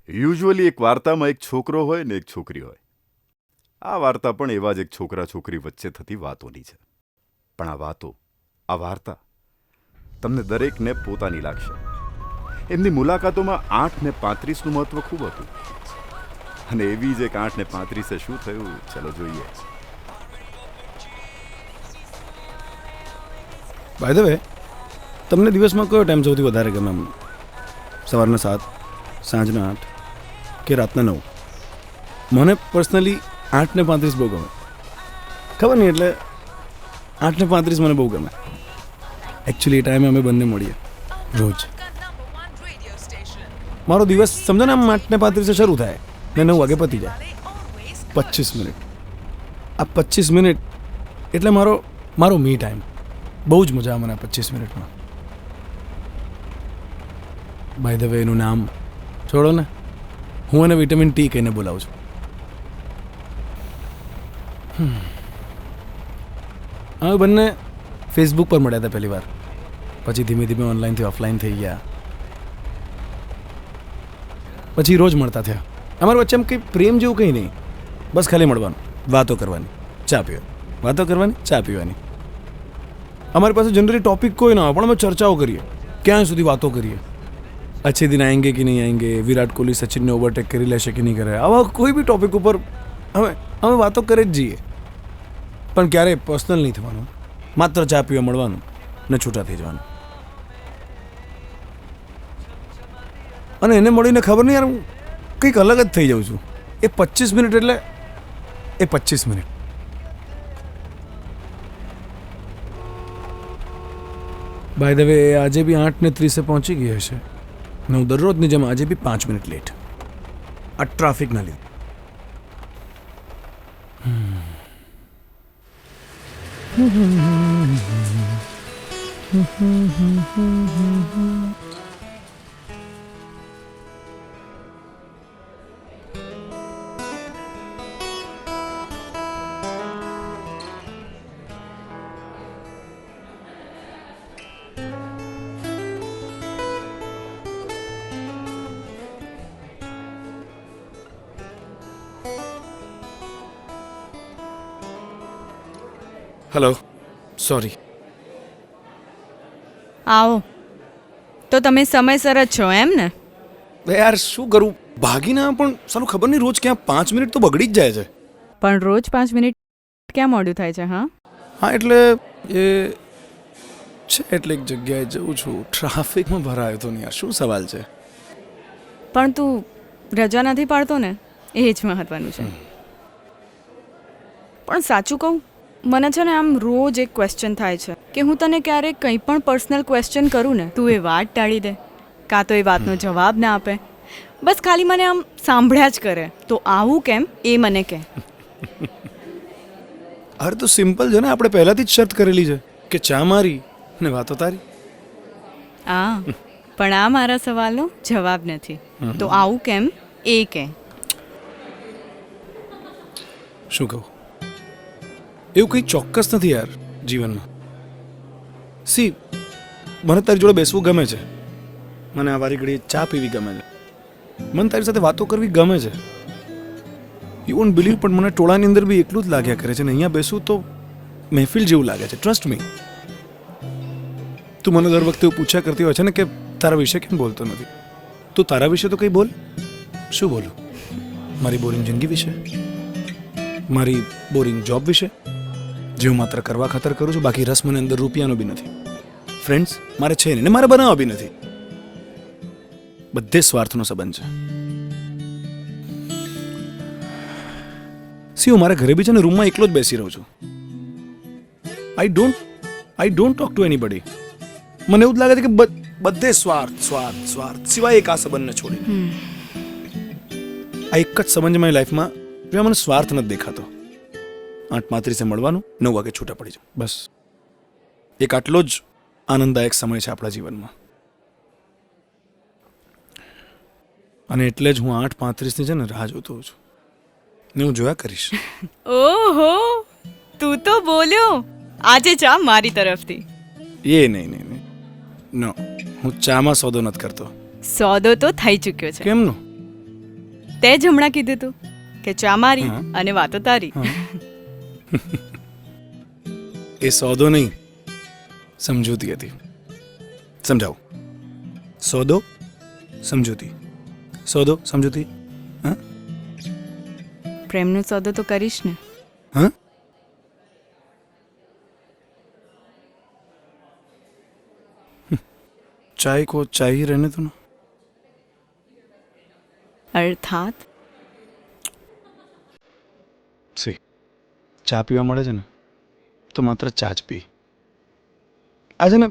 Usually એક વાર્તામાં એક છોકરો હોય ને એક છોકરી હોય. આ વાર્તા પણ એવા જ એક છોકરા છોકરી વચ્ચે થતી વાતોની છે. પણ આ વાતો, આ વાર્તા તમને દરેકને પોતાની લાગશે. એમની મુલાકાતોમાં 8 ને 35નું મહત્વ ખૂબ હતું. અને એવી જ એક 8 ને 35 શું થયું, ચલો જોઈએ. બાય ધ વે, તમને દિવસમાં કયો ટાઈમ સૌથી વધારે ગમે? સવારના 7, સાંજના 8 કે રાતના 9? મને પર્સનલી 8 ને 35 બહુ ગમે. ખબર નહીં, એટલે 8 ને 35 મને બહુ ગમે. એકચ્યુઅલી એ ટાઈમે અમે બંને મળીએ રોજ. મારો દિવસ સમજો ને, આમ 8 ને 35 શરૂ થાય ને 9 વાગે પતી જાય. 25 મિનિટ. આ 25 મિનિટ એટલે મારો મી ટાઈમ. બહુ જ મજા આવે મને 25 મિનિટમાં. બાય ધ વે, એનું નામ છોડો ને, હું એને વિટામિન ટી કહીને બોલાવું છું. અમે બંને ફેસબુક પર મળ્યા હતા પહેલી વાર, પછી ધીમે ધીમે ઓનલાઈનથી ઓફલાઈન થઈ ગયા, પછી રોજ મળતા થયા. અમારી વચ્ચે એમ કંઈ પ્રેમ જેવું કંઈ નહીં, બસ ખાલી મળવાનું, વાતો કરવાની, ચા પીવાની, વાતો કરવાની, ચા પીવાની. અમારી પાસે જનરલી ટોપિક કોઈ ના હોય, પણ અમે ચર્ચાઓ કરીએ, ક્યાં સુધી વાતો કરીએ. अच्छे दिन आएंगे कि नहीं आएंगे, विराट कोहली सचिन ने ओवरटेक કરી લેશે કે નહીં કરે, આવા કોઈ બી ટોપિક ઉપર અમે વાતો કરી જ જઈએ. પણ ક્યારેય પર્સનલ નહીં થવાનું, માત્ર ચા પીવા મળવાનું ને છૂટા થઈ જવાનું. અને એને મળીને ખબર નહીં યાર, હું કંઈક અલગ જ થઈ જાઉં છું. એ 25 મિનિટ એટલે એ 25 મિનિટ. બાય ધ વે, આજે બી 8:30 પહોંચી ગઈ હશે. હું દરરોજની જેમ આજે બી 5 મિનિટ લેટ, આ ટ્રાફિકના લીધે. Hello, sorry. આવો તો તમે સમયસર જ છો એમ ને? યાર શું કરું, ભાગીને પણ સાલું ખબર નહીં રોજ ક્યાં 5 મિનિટ તો બગડી જ જાય છે. પણ રોજ 5 મિનિટ ક્યાં મોડું થાય છે? હા એટલે એ છે, એટલે એક જગ્યાએ જઉં છું, ટ્રાફિકમાં ભરાયો તો નહીં. યાર શું સવાલ છે? પણ તું રજા નથી પાડતો ને, એ જ મહત્વનું છે. પણ સાચું કહું, મને છે ને આમ રોજ એક ક્વેશ્ચન થાય છે કે હું તને ક્યારેક કંઈ પણ પર્સનલ ક્વેશ્ચન કરું ને, તું એ વાત ટાળી દે, કાં તો એ વાતનો જવાબ ના આપે, બસ ખાલી મને આમ સાંભળ્યા જ કરે. તો આવું કેમ, એ મને કહે. અરે તો સિમ્પલ છે ને, આપણે પહેલાંથી જ શરત કરેલી છે કે ચા મારી ને વાતો તારી. હા, પણ આ મારા સવાલનો જવાબ નથી. તો આવું કેમ, એ કહે. શું કહું, એવું કંઈ ચોક્કસ નથી યાર જીવનમાં. સી, મને તારી જોડે બેસવું ગમે છે, મને આ વારી ઘડી ચા પીવી ગમે છે, મને તારી સાથે વાતો કરવી ગમે છે. યુ વોન્ટ બિલીવ, પણ મને ટોળાની અંદર બી એટલું જ લાગ્યા કરે છે ને અહીંયા બેસું તો મહેફિલ જેવું લાગે છે. Trust me. તું મને દર વખતે એવું પૂછ્યા કરતી હોય છે ને કે તારા વિશે કેમ બોલતો નથી. તું તારા વિશે તો કંઈ બોલ. શું બોલું? મારી બોરિંગ જિંદગી વિશે, મારી બોરિંગ જોબ વિશે, જે હું માત્ર કરવા ખાતર કરું છું, બાકી રસ મને અંદર રૂપિયાનો બી નથી. ફ્રેન્ડ્સ મારે છે નહીં ને મારે બનાવવા બી નથી. બધે સ્વાર્થનો સંબંધ છે. સી, હું મારા ઘરે બી છે ને રૂમમાં એકલો જ બેસી રહું છું. I don't talk to anybody. મને એવું જ લાગે છે કે બધે સ્વાર્થ સ્વાર્થ સ્વાર્થ, સિવાય એક આ સંબંધને છોડીને. આ એક જ સંબંધ મારી લાઈફમાં જેમાં મને સ્વાર્થ નથી દેખાતો. 8:35 મળવાનું, 9 વાગે છૂટા પડી જાઉં, બસ. એક આટલો જ આનંદદાયક સમય છે આપણા જીવનમાં. અને એટલે જ હું 8:35ની છે ને રાહ જોતો હોઉં છું ને હું જોયા કરીશ. ઓહો, તું તો બોલ્યો. આજે ચા મારી તરફથી. એ નહીં, નો, હું ચામાં સોદો નથી કરતો. સોદો તો થઈ ચૂક્યો છે. કેમનો? તે જ હમણાં કીધું તું કે ચા મારી હા. અને વાતો તારી. એ સોદો નહીં, સમજૂતી હતી. સમજાવું. સોદો, સમજૂતી. સોદો, સમજૂતી. હા પ્રેમનો સોદો તો કરીશ ને. હા ચાય કો ચાય ही रहने दो ना. અર્થાત સી ચા પીવા મળે છે ને તો માત્ર ચા જ પી. આજે ને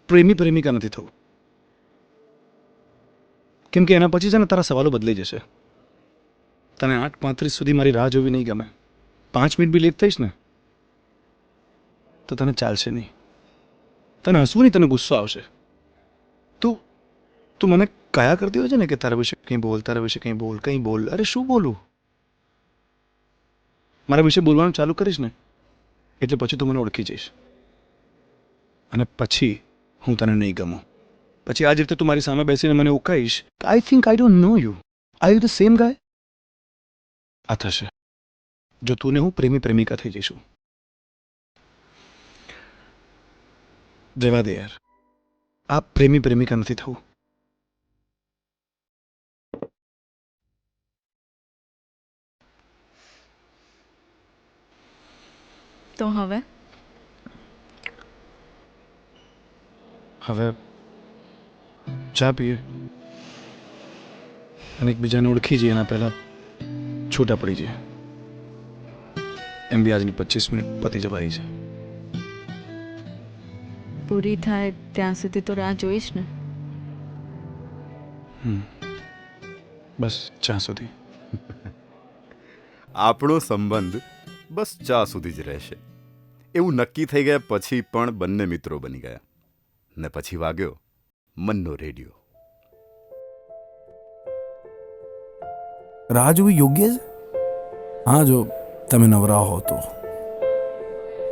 પ્રેમી પ્રેમિકા નથી થવું, કેમ કે એના પછી છે ને તારા સવાલો બદલાઈ જશે. તને 8:35 સુધી મારી રાહ જોવી નહીં ગમે. 5 મિનિટ બી લેટ થઈશ ને તો તને ચાલશે નહીં. તને હસવું નહીં, તને ગુસ્સો આવશે. તું તું મને કયા કરતી હોય છે ને કે તારા વિશે કંઈ બોલ, તારા વિશે કંઈ બોલ, કંઈ બોલ. અરે શું બોલું? મારા વિશે બોલવાનું ચાલુ કરીશ ને એટલે પછી તું મને ઓળખી જઈશ અને પછી હું તને નહીં ગમું. પછી આ જ રીતે તું મારી સામે બેસીને મને એવું કહીશ, I think I don't know you, are you the same guy. આ થશે જો તું ને હું પ્રેમી પ્રેમિકા થઈ જઈશું. જવા દે યાર, આ પ્રેમી પ્રેમિકા નથી થવું. તો હવે હવે ચા પીએ અને એકબીજાને ઓળખી જઈએ એના પહેલા છૂટા પડી જઈએ. એમ બી આજની 25 મિનિટ પતી જવાય છે. પૂરી થાય ત્યાં સુધી તો રાહ જોઈશ ને. બસ ચા સુધી. આપણો સંબંધ બસ ચા સુધી જ રહેશે એવું નક્કી થઈ ગયા પછી પણ બંને મિત્રો બની ગયા ને પછી વાગ્યો મનનો રેડિયો. રાહ જોવી યોગ્ય છે? હા, જો તમે નવરા હો તો.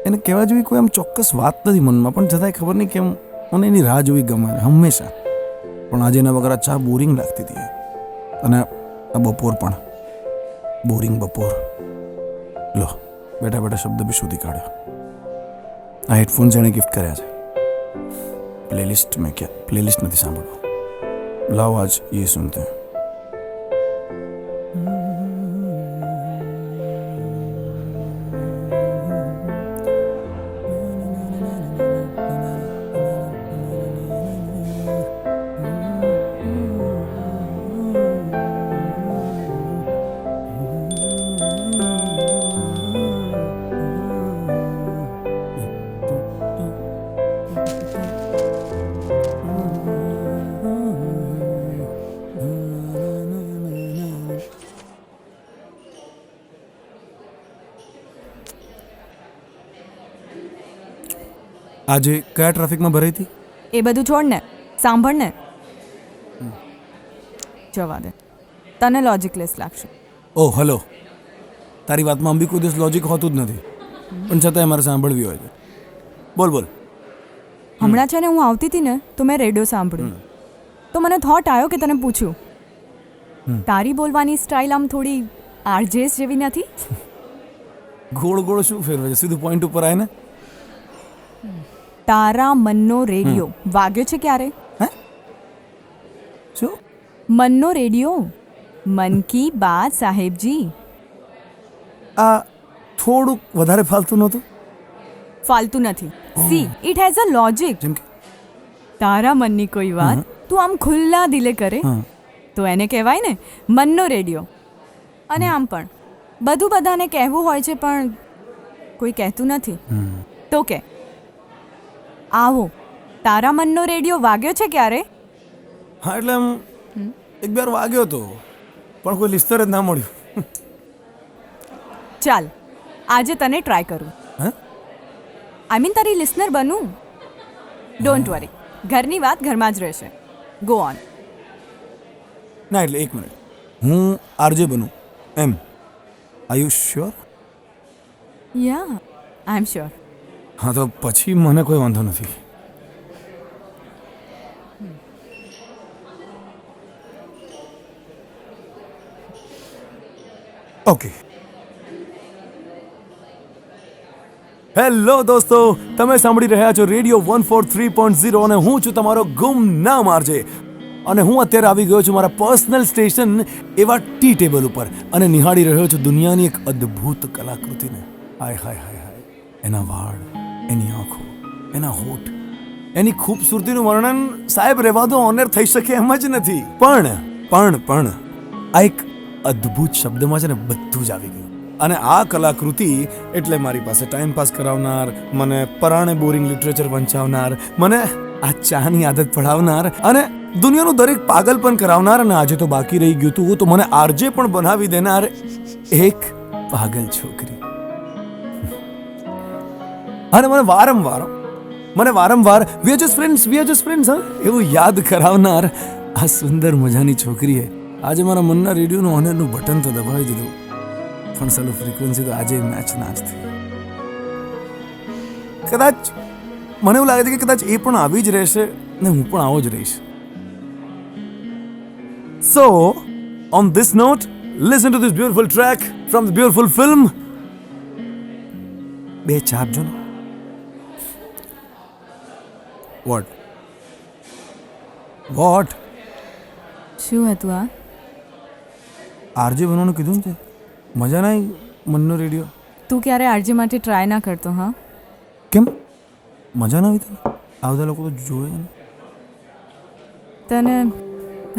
એને કહેવા જેવી કોઈ આમ ચોક્કસ વાત નથી મનમાં, પણ છતાંય ખબર નહીં કેમ મને એની રાહ જોવી ગમે હંમેશા. પણ આજે એના વગર આ ચા બોરિંગ લાગતી હતી અને આ બપોર પણ બોરિંગ બપોર. લો બેઠા બેઠા શબ્દ બી શોધી કાઢ્યો. આ હેડફોન્સ એણે ગિફ્ટ કર્યા છે. પ્લેલિસ્ટ મેં ક્યાં પ્લેલિસ્ટ નથી સાંભળવું. લાવ આજ ये सुनते हैं. આજે કયા ટ્રાફિકમાં ભરાઈ હતી? એ બધું છોડ ને, સાંભળ ને. જવા દે, તને લોજિકલેસ લાગશે. ઓહ હલો, તારી વાતમાં અંબી કોઈ દિવસ લોજિક હોતું જ નથી, પણ છતાંય મારે સાંભળવી હોય છે. બોલ બોલ. હમણાં છે ને હું આવતી હતી ને તો મેં રેડિયો સાંભળ્યું, તો મને થોટ આવ્યો કે તને પૂછું, તારી બોલવાની સ્ટાઇલ આમ થોડી આરજેસ જેવી નથી? ગોળ ગોળ શું ફેરવે છે? સીધું પોઈન્ટ ઉપર આવે ને. તારા મનનો રેડિયો વાગ્યો છે ક્યારે? શું? મનનો રેડિયો, મન કી બાત સાહેબજી. આ થોડુંક વધારે ફાલતું નહોતું? ફાલતુ નથી. C it has a logic. જેમ કે તારા મનની કોઈ વાત તું આમ ખુલ્લા દિલે કરે હા, તો એને કહેવાય ને મનનો રેડિયો. અને આમ પણ બધું બધાને કહેવું હોય છે પણ કોઈ કહેતું નથી, તો કે આવો તારા મનનો રેડિયો વાગ્યો છે ક્યારે? હા એટલે આમ એક બે વાર વાગ્યો હતો પણ કોઈ લિસ્ટર જ ના મળ્યું. ચાલ આજે તને ટ્રાય કરું. હા આઈ મીન તારી લિસનર બનું. ડોન્ટ વરી, ઘરની વાત ઘરમાં જ રહેશે. Go on. ના એટલે એક મિનિટ, હું આરજે બનું એમ? Are you sure? Yeah I am sure. હા તો પછી મને કોઈ વાંધો નથી. ઓકે. હેલો દોસ્તો, તમે સાંભળી રહ્યા છો રેડિયો 143.0 અને હું છું તમારો ગુમનામ આરજે. અને હું અત્યારે આવી ગયો છું મારા પર્સનલ સ્ટેશન એવા ટી ટેબલ ઉપર અને નિહાળી રહ્યો છું દુનિયાની એક અદ્ભુત કલાકૃતિને. હાય હાય હાય હાય, એના વાળ, એની આંખો, એના હોઠ, એની ખૂબસૂરતીનું વર્ણન સાહેબ રહેવા દો, ઓનર થઈ શકે એમ જ નથી. પણ આ એક અદ્ભુત શબ્દમાં છે ને બધું જ આવી ગયું. અને આ કલાકૃતિ એટલે મારી પાસે ટાઈમ પાસ કરાવનાર, મને પરાણે બોરિંગ લિટરેચર વંચાવનાર, મને આ ચાની આદત પડાવનાર અને દુનિયાનું દરેક પાગલ પણ કરાવનાર, અને આજે તો બાકી રહી ગયું હતું તો મને આરજે પણ બનાવી દેનાર એક પાગલ છોકરી. અને મને વારંવાર વી આર જસ્ટ ફ્રેન્ડ્સ એવું યાદ કરાવનાર આ સુંદર મજાની છોકરીએ આજે મારા મનના રેડિયોનું ઓનરનું બટન તો દબાવી દીધું, પણ સાલું ફ્રીક્વન્સી તો આજે મેચ ના જ થઈ. કદાચ મને એવું લાગે છે કે કદાચ એ પણ આવી જ રહેશે ને હું પણ આવો જ રહીશ. So on this note, listen to this beautiful track from the beautiful film. બે ચા આપજો ને. વોટ શું હતું આ? આરજે બનવાનું કીધું ને તે, મજા ના આવી મનનો રેડિયો? તું ક્યારે આરજે માટે ટ્રાય ના કરતો? હા, કેમ મજા ના આવી તને? આ બધા લોકો તો જોવે ને. તને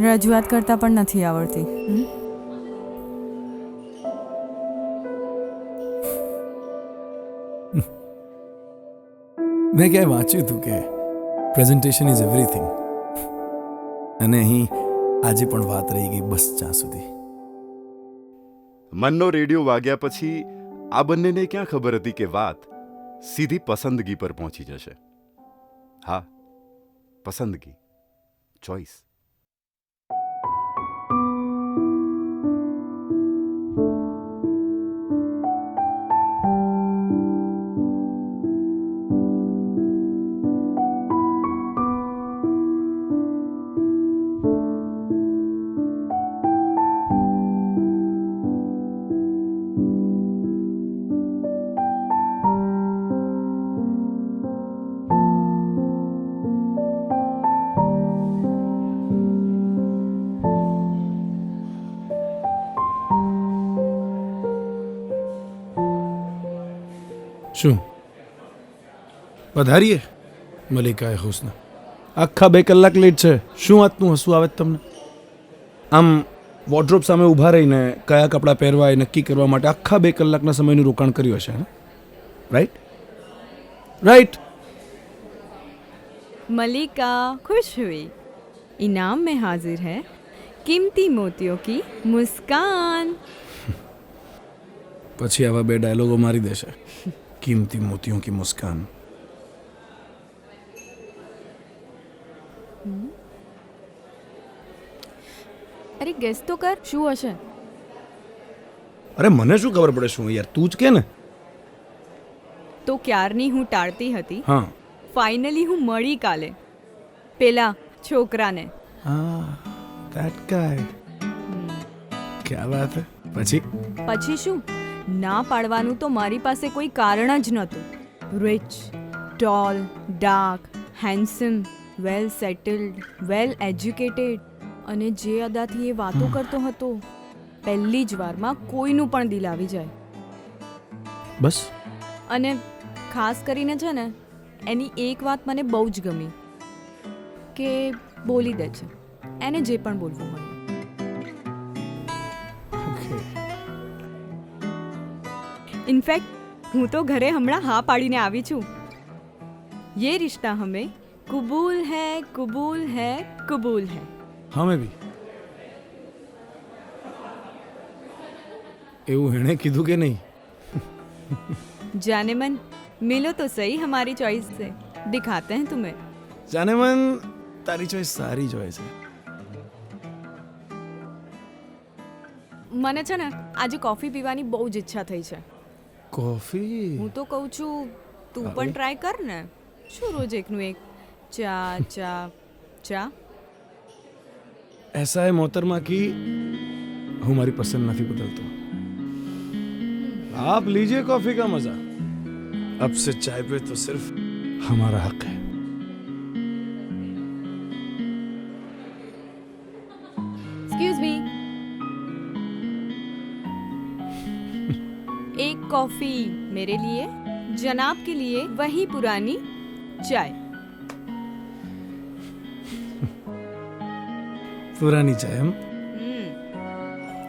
રજૂઆત કરતા પણ નથી આવડતી. મેં ક્યાંય વાંચ્યું હતું કે પ્રેઝન્ટેશન ઇઝ એવરીથિંગ, અને અહીં આજે પણ વાત રહી ગઈ બસ ચા સુધી. મનનો રેડિયો વાગ્યા પછી આ બંનેને ક્યાં ખબર હતી કે વાત સીધી પસંદગી પર પહોંચી જશે. હા, પસંદગી, ચોઈસ. શું વધારીએ? મલિકાએ હુસ્ન આખા 2 કલાક લેટ છે. શું વાતનું હસવું આવે છે તમને? આમ વોર્ડરોબ સામે ઊભા રહીને કયા કપડાં પહેરવા એ નક્કી કરવા માટે આખા 2 કલાકના સમયનું રોકાણ કર્યું હશે, રાઈટ? मलिका खुश हुई, इनाम में हाजिर है कीमती मोतियों की मुस्कान. પછી આવા 2 ડાયલોગો મારી દેશે. कीमती मोतियों की मुस्कान. અરે ગેસ તો કર, શું હશે? અરે મને શું ખબર પડે શું યાર, તું જ કે ને. તો ક્યારની હું ટાળતી હતી, હા ફાઇનલી હું મળી કાલે પેલા છોકરાને. ધેટ ગાય. ક્યા વાત હે. પછી શું? ના પાડવાનું તો મારી પાસે કોઈ કારણ જ નહોતું. રિચ, ટોલ, ડાર્ક, હેન્ડસમ, વેલ સેટલડ, વેલ એજ્યુકેટેડ, અને જે અદાથી એ વાતો કરતો હતો, પહેલી જ વારમાં કોઈનું પણ દિલ આવી જાય. બસ. અને ખાસ કરીને છે ને, એની એક વાત મને બહુ જ ગમી કે બોલી દે છે એને જે પણ બોલવું હોય. ઇનફેક્ટ હું તો ઘરે હમણાં હા પાડીને આવી છું. ये रिश्ता हमें कबूल है, कबूल है, कबूल है. હા મેં બી એવું એણે કીધું કે નહીં? जाने मन मिलो तो सही हमारी चॉइस से, दिखाते हैं तुम्हें. જાને મન તારી ચોઈસ સારી જ હોય છે. મને છે ને આજે કોફી પીવાની બહુ જ ઈચ્છા થઈ છે. કોફી? હું તો કહું છું તું પણ ટ્રાય કર ને. શું રોજ એકનું એક ચા ચા ચા? ऐसा है मोहतरमा कि હું મારી પસંદ નથી બદલતો. आप लीजिए कॉफी का मजा। अब से चाय पे तो सिर्फ हमारा हक है। एक्सक्यूज मी, एक कॉफी मेरे लिए, जनाब के लिए वही पुरानी चाय। पुरानी चाय हम हम्म,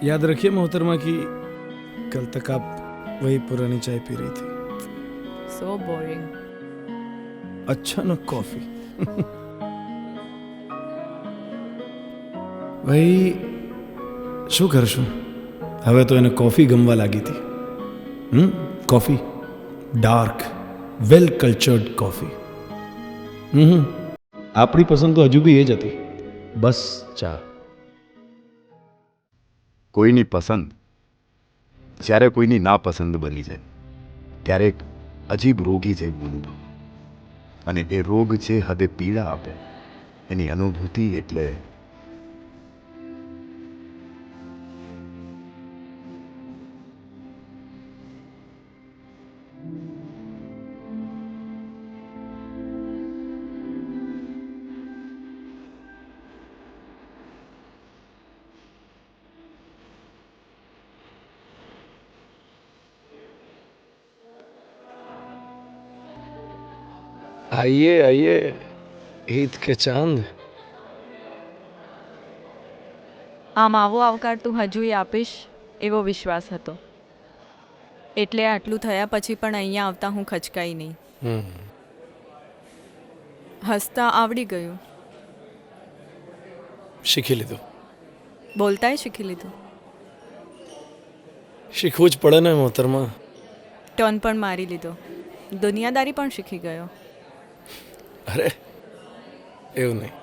याद रखिए मोहतरमा की कल तक आप वही पुरानी चाय पी रही थी। So boring. अच्छा न कॉफी। ભાઈ શું કરશું હવે તો એને કોફી ગમવા લાગી હતી। કોફી ડાર્ક વેલ કલ્ચર્ડ કોફી। આપણી પસંદ તો હજુ બી એ જ હતી, બસ ચા। કોઈની પસંદ જ્યારે કોઈની નાપસંદ બની જાય ત્યારે એક અજીબ રોગી જેવું અનુભવ, અને એ રોગ જે હદે પીડા આપે એની અનુભૂતિ એટલે आइए आइए ईद के चांद। આમ આવો આવકાર તું હજુય આપીશ એવો વિશ્વાસ હતો, એટલે આટલું થયા પછી પણ અહીંયા આવતા હું ખચકાઈ નહીં। હસતા આવડી ગયું, શીખી લીધું। બોલતાય શીખી લીધું, શીખવું જ પડે ને મોહતરમા। ટર્ન પણ મારી લીધો, દુનિયાદારી પણ શીખી ગયો। અરે એવું નહીં।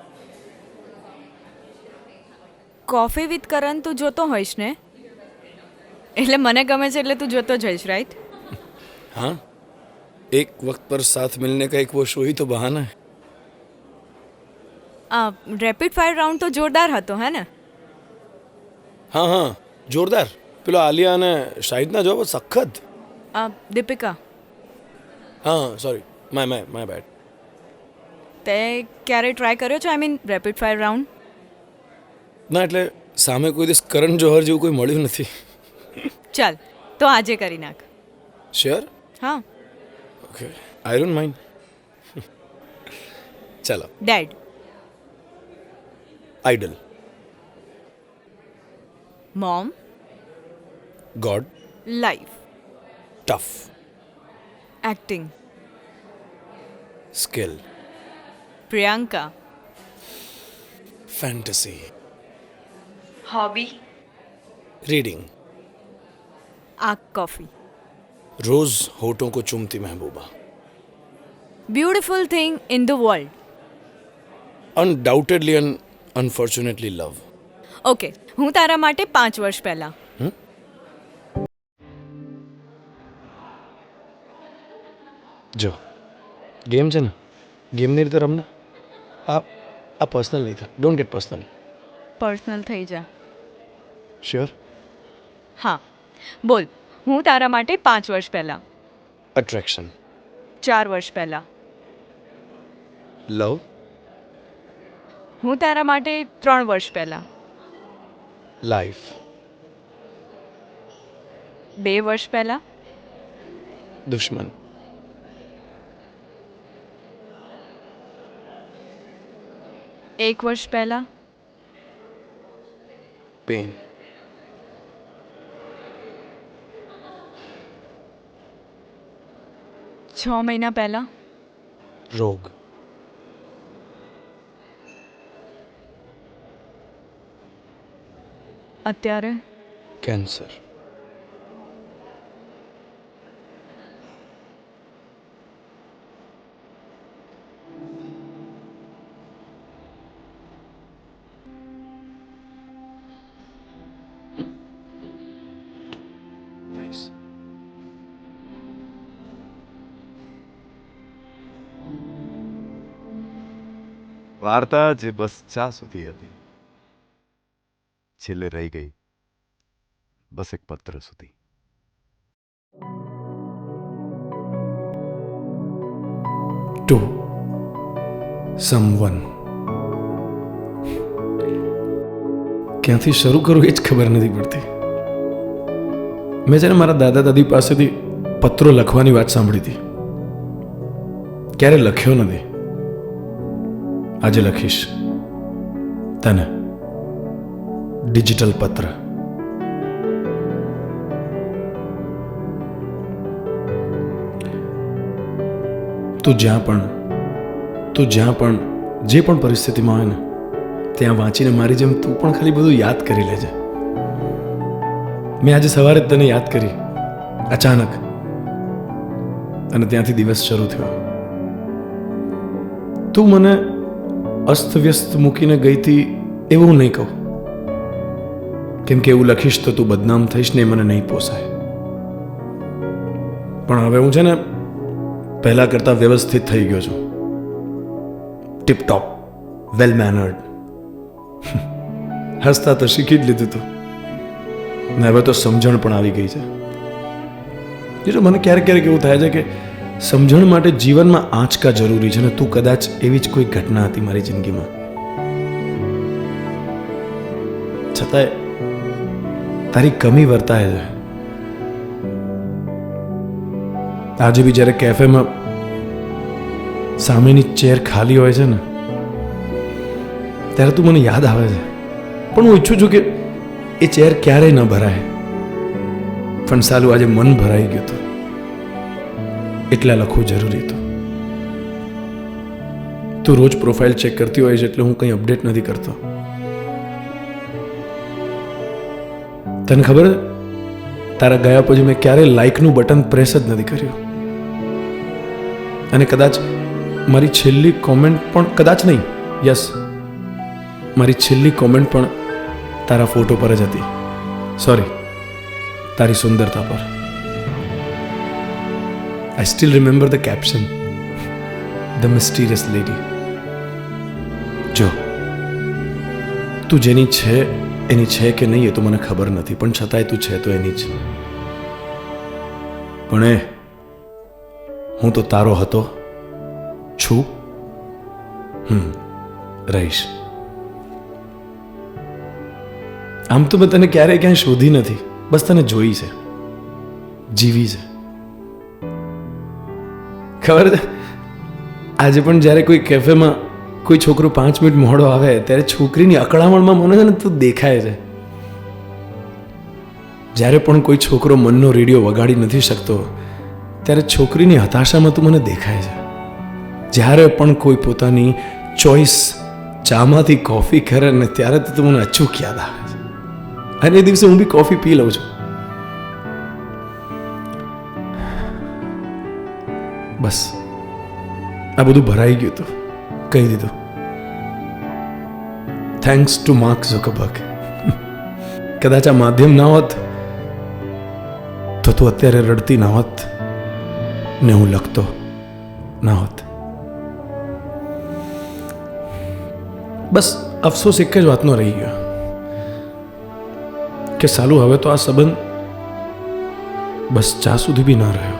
કોફી વિથ કરણ તું જોતો હોઈશ ને, એટલે મને ગમે છે એટલે તું જોતો જ હોઈશ, રાઈટ? हाँ, एक वक्त पर साथ मिलने का एक वो शो ही तो बहाना है। રેપિડ ફાયર રાઉન્ડ તો જોરદાર હતો, હે ને? हाँ हाँ जोरदार। પેલો આલિયા અને શાહિદના જવાબ સખત। દીપિકા, હા સોરી માય બેડ। તે ક્યારે ટ્રાય કર્યો છે? I mean rapid fire round? ના એટલે સામે કોઈ દિવસ કરણ જોહર જેવું કોઈ મળ્યું નથી। ચાલ તો આજે કરી નાખ। શ્યોર? હા, ઓકે, આઈ ડોન્ટ માઇન્ડ। ચાલો। Dad, idol, mom, god, life, tough, acting, skill, Priyanka, fantasy, hobby, reading, આગ કોફી, રોજ હોઠों को चूमती महबूबा, beautiful thing in the world. Undoubtedly and unfortunately love. Okay, હું તારા માટે 5 વર્ષ પહેલા જો ગેમ છે ને, ગેમની રીતે રમને। આ પર્સનલ નહીં થાય, ડોન્ટ ગેટ પર્સનલ। પર્સનલ થઈ જા। શ્યોર? હા બોલ, હું તારા માટે 5 વર્ષ પહેલા, અટ્રેક્શન, 4 વર્ષ પહેલા, લવ, હું તારા માટે 3 વર્ષ પહેલા, લાઈફ, 2 વર્ષ પહેલા, દુશ્મન, 1 વર્ષ પહેલા, પેન, 6 મહિના પહેલા, રોગ, અત્યારે, કેન્સર, વાર્તા જે બસ ચા સુધી હતી છેલ્લે રહી ગઈ બસ એક પત્ર સુધી। To someone. ક્યાંથી શરૂ કરું એ જ ખબર નથી પડતી. મેં છે ને મારા દાદા દાદી પાસેથી પત્રો લખવાની વાત સાંભળી હતી. ક્યારે લખ્યો નથી. આજે લખીશ તને ડિજિટલ પત્ર. તું જ્યાં પણ જે પણ પરિસ્થિતિમાં હોય ને ત્યાં વાંચીને મારી જેમ તું પણ ખાલી બધું યાદ કરી લેજે. મેં આજે સવારે જ તને યાદ કરી અચાનક, અને ત્યાંથી દિવસ શરૂ થયો. તું મને અસ્તવ્યસ્ત મૂકીને ગઈ હતી એવું નહીં કહું, કેમ કે એવું લખીશ તો તું બદનામ થઈશ ને એ મને નહીં પોસાય. પણ હવે હું છે ને પહેલા કરતાં વ્યવસ્થિત થઈ ગયો છું. ટીપટોપ, વેલ મેનર્ડ. હસતા તો શીખી જ લીધું તું ને હવે તો સમજણ પણ આવી ગઈ છે. એટલે મને ક્યારેક એવું થાય છે કે સમજણ માટે જીવનમાં આંચકા જરૂરી છે ને તું કદાચ એવી જ કોઈ ઘટના હતી મારી જિંદગીમાં. છતાંય તારી કમી વર્તાય છે. આજે બી જ્યારે કેફેમાં સામેની ચેર ખાલી હોય છે ને ત્યારે તું મને યાદ આવે છે. પણ હું ઈચ્છું છું કે એ ચેર ક્યારેય ન ભરાય. પણ સાલું આજે મન ભરાઈ ગયું હતું એટલા લખવું જરૂરી હતું. તું રોજ પ્રોફાઇલ ચેક કરતી હોય છે એટલે હું કંઈ અપડેટ નથી કરતો. તને ખબર તારા ગયા પછી મેં ક્યારેય લાઇકનું બટન પ્રેસ જ નથી કર્યું. અને કદાચ મારી છેલ્લી કોમેન્ટ પણ કદાચ નહીં, યસ, મારી છેલ્લી કોમેન્ટ પણ તારા ફોટો પર જ હતી. સોરી, તારી સુંદરતા પર. I still remember the caption, the mysterious lady. જો તું જેની છે એની છે કે નહીં એ તો મને ખબર નથી, પણ છતાંય તું છે તો એની જ. પણ હું તો તારો હતો, છું, રહીશ. આમ તો મેં તને ક્યારેય ક્યાંય શોધી નથી, બસ તને જોઈ છે, જીવી છે. ખબર છે આજે પણ જ્યારે કોઈ કેફેમાં કોઈ છોકરો 5 મિનિટ મોડો આવે ત્યારે છોકરીની અકળામણમાં મને છે ને તું દેખાય છે. જ્યારે પણ કોઈ છોકરો મનનો રેડિયો વગાડી નથી શકતો ત્યારે છોકરીની હતાશામાં તું મને દેખાય છે. જ્યારે પણ કોઈ પોતાની ચોઈસ ચામાંથી કોફી કરે ને ત્યારે તો તું મને અચૂક યાદ આવે છે. અને એ દિવસે હું બી કોફી પી લઉં છું. બસ આ બધું ભરાઈ ગયું હતું, કહી દીધું. Thanks to mark ઝુકરબર્ગ. કદાચ આ માધ્યમ ના હોત તો તું અત્યારે રડતી ના હોત ને હું લખતો ના હોત. બસ અફસોસ એક જ વાતનો રહી ગયો કે સાલું હવે તો આ સંબંધ બસ ચા સુધી બી ના રહ્યો.